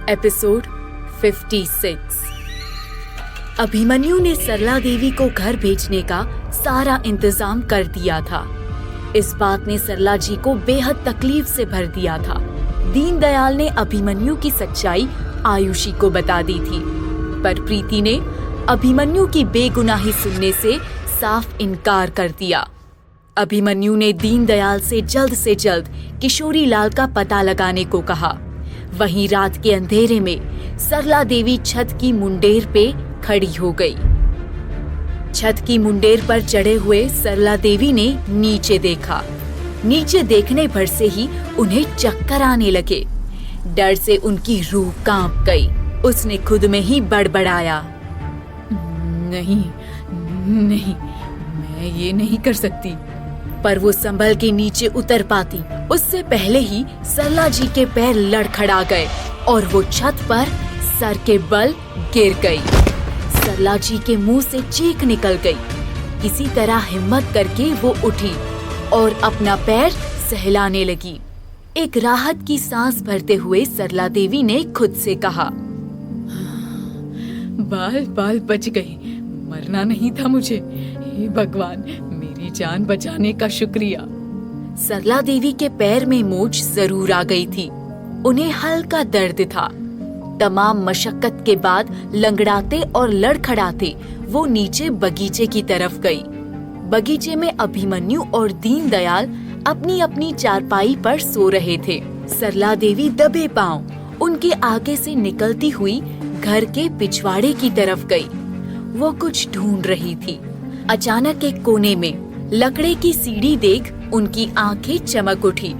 Episode 56। Abhimanyu ने सरला देवी को घर भेजने का सारा इंतजाम कर दिया था। इस बात ने सरला जी को बेहद तकलीफ से भर दिया था। दीनदयाल ने अभिमन्यु की सच्चाई आयुषी को बता दी थी, पर प्रीति ने अभिमन्यु की बेगुनाही सुनने से साफ इनकार कर दिया। अभिमन्यु ने दीनदयाल से जल्द किशोरी लाल का पता लगाने को कहा। वहीं रात के अंधेरे में सरला देवी छत की मुंडेर पे खड़ी हो गई। छत की मुंडेर पर चढ़े हुए सरला देवी ने नीचे देखा। नीचे देखने भर से ही उन्हें चक्कर आने लगे। डर से उनकी रूह कांप गई। उसने खुद में ही बड़बड़ाया, नहीं, मैं ये नहीं कर सकती। पर वो संभल के नीचे उतर पाती उससे पहले ही सरला जी के पैर लड़खड़ा गए और वो छत पर सर के बल गिर गई। सरला जी के मुंह से चीख निकल गई। किसी तरह हिम्मत करके वो उठी और अपना पैर सहलाने लगी। एक राहत की सांस भरते हुए सरला देवी ने खुद से कहा, बाल बच गई, मरना नहीं था मुझे। हे भगवान, मेरी जान बचाने का शुक्रिया। सरला देवी के पैर में मोच जरूर आ गई थी। उन्हें हल्का दर्द था। तमाम मशक्कत के बाद लंगड़ाते और लड़खड़ाते वो नीचे बगीचे की तरफ गई। बगीचे में अभिमन्यु और दीनदयाल अपनी अपनी चारपाई पर सो रहे थे। सरला देवी दबे पांव उनके आगे से निकलती हुई घर के पिछवाड़े की तरफ गई। वो कुछ ढूंढ रही थी। अचानक एक कोने में लकड़े की सीढ़ी देख उनकी आंखें चमक उठी।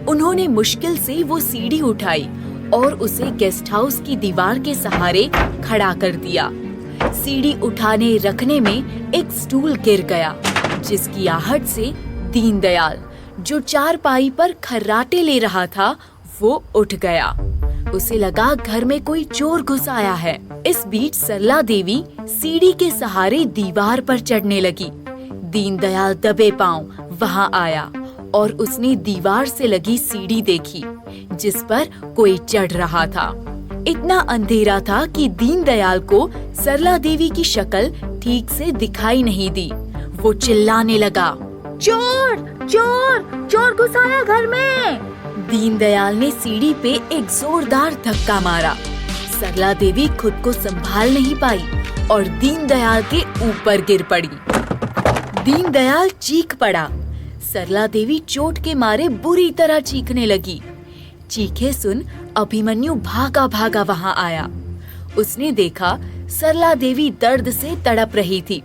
उन्होंने मुश्किल से वो सीढ़ी उठाई और उसे गेस्ट हाउस की दीवार के सहारे खड़ा कर दिया। सीढ़ी उठाने रखने में एक स्टूल गिर गया, जिसकी आहट से दीनदयाल, जो चारपाई पर खर्राटे ले रहा था, वो उठ गया। उसे लगा घर में कोई चोर घुस आया है। इस बीच सरला देवी सीढ़ी के सहारे दीवार पर चढ़ने लगी। दीनदयाल दबे पांव वहां आया और उसने दीवार से लगी सीढ़ी देखी, जिस पर कोई चढ़ रहा था। इतना अंधेरा था कि दीनदयाल को सरला देवी की शक्ल ठीक से दिखाई नहीं दी। वो चिल्लाने लगा, चोर चोर चोर घुस आया घर में। दीनदयाल ने सीढ़ी पे एक जोरदार धक्का मारा। सरला देवी खुद को संभाल नहीं पाई और दीनदयाल के ऊपर गिर पड़ी। दीनदयाल चीख पड़ा। सरला देवी चोट के मारे बुरी तरह चीखने लगी। चीखे सुन अभिमन्यु भागा भागा वहां आया। उसने देखा सरला देवी दर्द से तड़प रही थी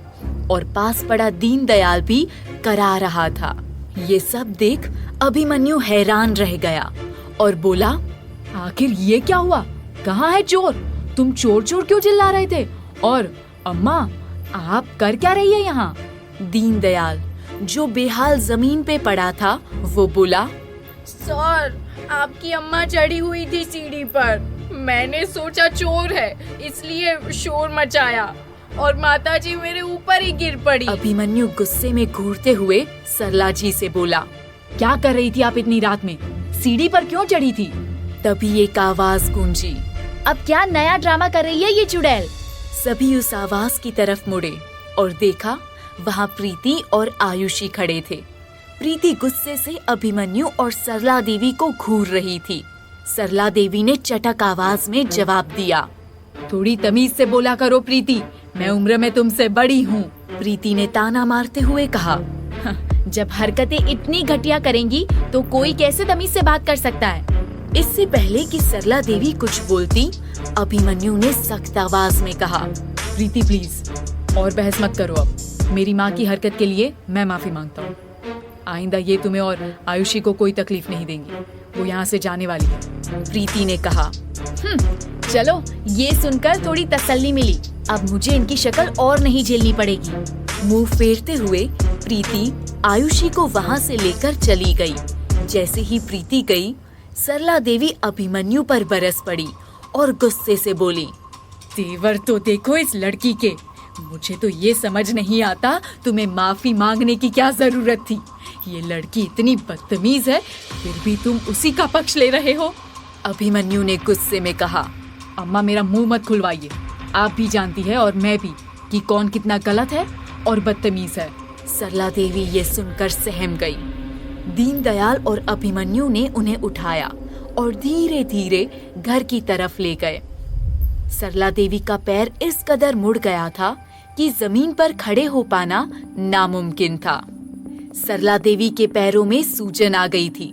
और पास पड़ा दीनदयाल भी करा रहा था। ये सब देख अभिमन्यु हैरान रह गया और बोला, आखिर ये क्या हुआ? कहाँ है चोर? तुम चोर चोर क्यों चिल्ला रहे थे? और अम्मा, आप कर क्या रही है यहाँ? दीनदयाल, जो बेहाल जमीन पे पड़ा था, वो बोला, सर, आपकी अम्मा चढ़ी हुई थी सीढ़ी पर। मैंने सोचा चोर है, इसलिए शोर मचाया और माताजी मेरे ऊपर ही गिर पड़ी। अभिमन्यु गुस्से में घूरते हुए सरला जी से बोला, क्या कर रही थी आप इतनी रात में? सीढ़ी पर क्यों चढ़ी थी? तभी एक आवाज गूंजी, अब क्या नया ड्रामा कर रही है ये चुड़ैल? सभी उस आवाज की तरफ मुड़े और देखा वहाँ प्रीति और आयुषी खड़े थे। प्रीति गुस्से से अभिमन्यु और सरला देवी को घूर रही थी। सरला देवी ने चटक आवाज में जवाब दिया, थोड़ी तमीज से बोला करो प्रीति, मैं उम्र में तुमसे बड़ी हूँ। प्रीति ने ताना मारते हुए कहा, जब हरकतें इतनी घटिया करेंगी तो कोई कैसे तमीज से बात कर सकता है? इससे पहले कि सरला देवी कुछ बोलती, अभिमन्यु ने सख्त आवाज में कहा, प्रीति प्लीज और बहस मत करो। अब मेरी माँ की हरकत के लिए मैं माफी मांगता हूँ। आइंदा ये तुम्हें और आयुषी को कोई तकलीफ नहीं देंगी। वो यहाँ से जाने वाली है। प्रीति ने कहा, चलो, ये सुनकर थोड़ी तसल्ली मिली। अब मुझे इनकी शक्ल और नहीं झेलनी पड़ेगी। मुंह फेरते हुए प्रीति आयुषी को वहाँ से लेकर चली गई। जैसे ही प्रीति गई, सरला देवी अभिमन्यु पर बरस पड़ी और गुस्से से बोली, तेवर तो देखो इस लड़की के। मुझे तो ये समझ नहीं आता तुम्हें माफी मांगने की क्या जरूरत थी। ये लड़की इतनी बदतमीज है, फिर भी तुम उसी का पक्ष ले रहे हो। अभिमन्यु ने गुस्से में कहा, अम्मा मेरा मुंह मत खुलवाइए। आप भी जानती है और मैं भी कि कौन कितना गलत है और बदतमीज है। सरला देवी ये सुनकर सहम गई। दीनदयाल और अभिमन्यु ने उन्हें उठाया और धीरे धीरे घर की तरफ ले गए। सरला देवी का पैर इस कदर मुड़ गया था कि जमीन पर खड़े हो पाना नामुमकिन था। सरला देवी के पैरों में सूजन आ गई थी।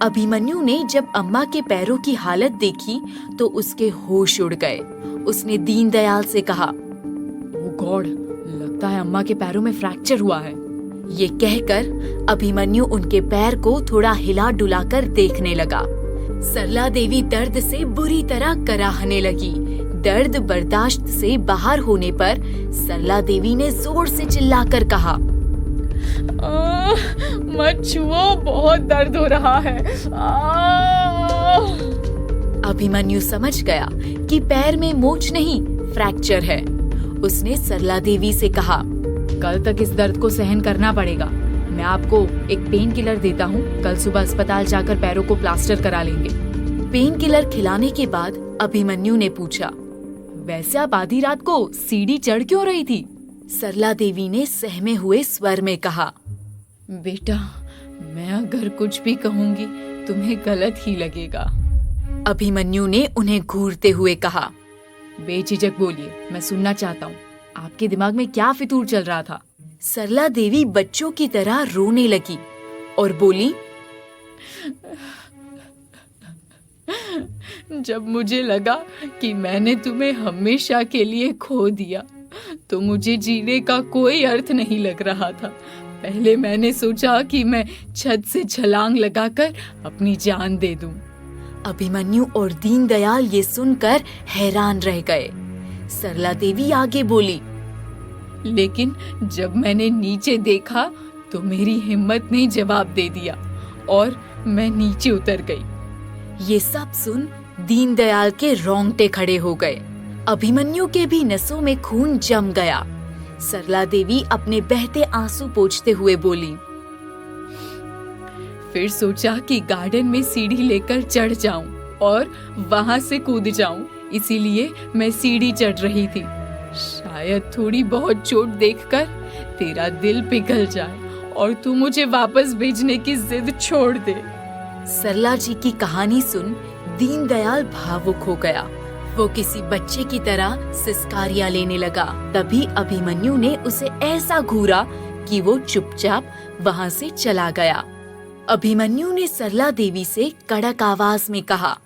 अभिमन्यु ने जब अम्मा के पैरों की हालत देखी तो उसके होश उड़ गए। उसने दीनदयाल से कहा, ओ गॉड, लगता है अम्मा के पैरों में फ्रैक्चर हुआ है। ये कहकर अभिमन्यु उनके पैर को थोड़ा हिला डुलाकर देखने लगा। सरला देवी दर्द से बुरी तरह कराहने लगी। दर्द बर्दाश्त से बाहर होने पर सरला देवी ने जोर से चिल्लाकर कहा, मत छुओ, बहुत दर्द हो रहा है। अभिमन्यु समझ गया कि पैर में मोच नहीं, फ्रैक्चर है। उसने सरला देवी से कहा, कल तक इस दर्द को सहन करना पड़ेगा। मैं आपको एक पेन किलर देता हूँ। कल सुबह अस्पताल जाकर पैरों को प्लास्टर करा लेंगे। पेन किलर खिलाने के बाद अभिमन्यु ने पूछा, वैसे आप आधी रात को सीढ़ी चढ़ क्यों रही थी? सरला देवी ने सहमे हुए स्वर में कहा, बेटा, मैं अगर कुछ भी कहूंगी तुम्हें गलत ही लगेगा। अभिमन्यु ने उन्हें घूरते हुए कहा, बेझिझक बोलिए, मैं सुनना चाहता हूँ। आपके दिमाग में क्या फितूर चल रहा था? सरला देवी बच्चों की तरह रोने लगी और बोली, जब मुझे लगा कि मैंने तुम्हें हमेशा के लिए खो दिया तो मुझे जीने का कोई अर्थ नहीं लग रहा था। पहले मैंने सोचा कि मैं छत से छलांग लगाकर अपनी जान दे दूं। अभिमन्यु और दीनदयाल ये सुनकर हैरान रह गए। सरला देवी आगे बोली, लेकिन जब मैंने नीचे देखा तो मेरी हिम्मत ने जवाब दे दिया और मैं नीचे उतर गई। ये सब सुन दीनदयाल के रोंगटे खड़े हो गए। अभिमन्यु के भी नसों में खून जम गया। सरला देवी अपने बहते आंसू पोंछते हुए बोली, फिर सोचा कि गार्डन में सीढ़ी लेकर चढ़ जाऊं और वहां से कूद जाऊं, इसीलिए मैं सीढ़ी चढ़ रही थी। शायद थोड़ी बहुत चोट देखकर तेरा दिल पिघल जाए और तू मुझे वापस भेजने की जिद छोड़ दे। सरला जी की कहानी सुन दीनदयाल भावुक हो गया। वो किसी बच्चे की तरह सिसकारियां लेने लगा। तभी अभिमन्यु ने उसे ऐसा घूरा कि वो चुपचाप वहां से चला गया। अभिमन्यु ने सरला देवी से कड़क आवाज में कहा,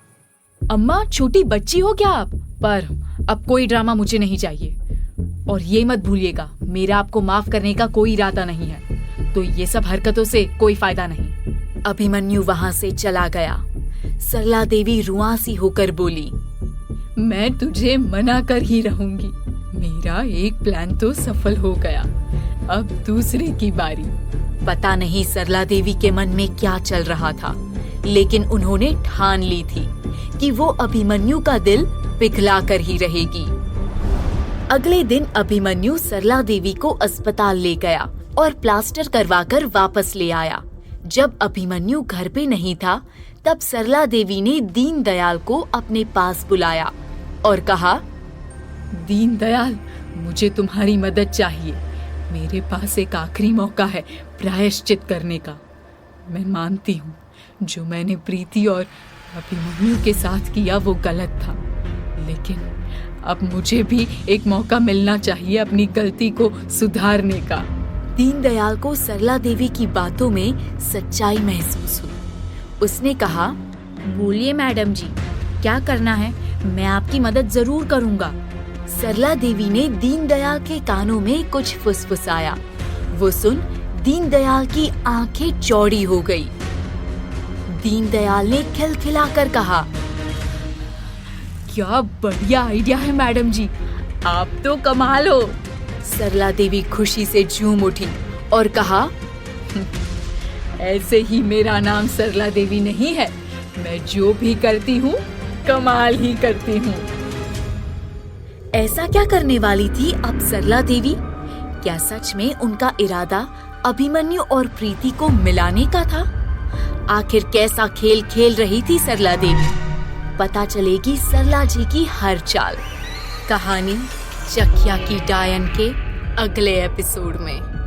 अम्मा, छोटी बच्ची हो क्या आप? पर अब कोई ड्रामा मुझे नहीं चाहिए। और ये मत भूलिएगा, मेरा आपको माफ करने का कोई इरादा नहीं है, तो ये सब हरकतों से कोई फायदा नहीं। अभिमन्यु वहां से चला गया। सरला देवी रुआंसी होकर बोली, मैं तुझे मना कर ही रहूंगी। मेरा एक प्लान तो सफल हो गया, अब दूसरे की बारी। पता नहीं सरला देवी के मन में क्या चल रहा था, लेकिन उन्होंने ठान ली थी कि वो अभिमन्यु का दिल पिघला कर ही रहेगी। अगले दिन अभिमन्यु सरला देवी को अस्पताल ले गया और प्लास्टर करवाकर वापस ले आया। जब अभिमन्यु घर पे नहीं था, तब सरला देवी ने दीनदयाल को अपने पास बुलाया और कहा, दीनदयाल, मुझे तुम्हारी मदद चाहिए। मेरे पास एक आखिरी मौका है प्रायश्चित करने का। मैं मानती हूँ जो मैंने प्रीति और अभिमन्यु के साथ किया वो गलत था, लेकिन अब मुझे भी एक मौका मिलना चाहिए अपनी गलती को सुधारने का। दीनदयाल को सरला देवी की बातों में सच्चाई महसूस हुई। उसने कहा, बोलिए मैडम जी, क्या करना है? मैं आपकी मदद जरूर करूंगा। सरला देवी ने दीनदयाल के कानों में कुछ फुसफुसाया। वो सुन दीनदयाल की आंखें चौड़ी हो गई। दीनदयाल ने खिलखिलाकर कहा, क्या बढ़िया आइडिया है मैडम जी, आप तो कमाल हो। सरला देवी खुशी से झूम उठी और कहा, ऐसे ही मेरा नाम सरला देवी नहीं है। मैं जो भी करती हूँ कमाल ही करती हूँ। ऐसा क्या करने वाली थी अब सरला देवी? क्या सच में उनका इरादा अभिमन्यु और प्रीति को मिलाने का था? आखिर कैसा खेल खेल रही थी सरला देवी? पता चलेगी सरला जी की हर चाल। कहानी चकिया की डायन के अगले एपिसोड में।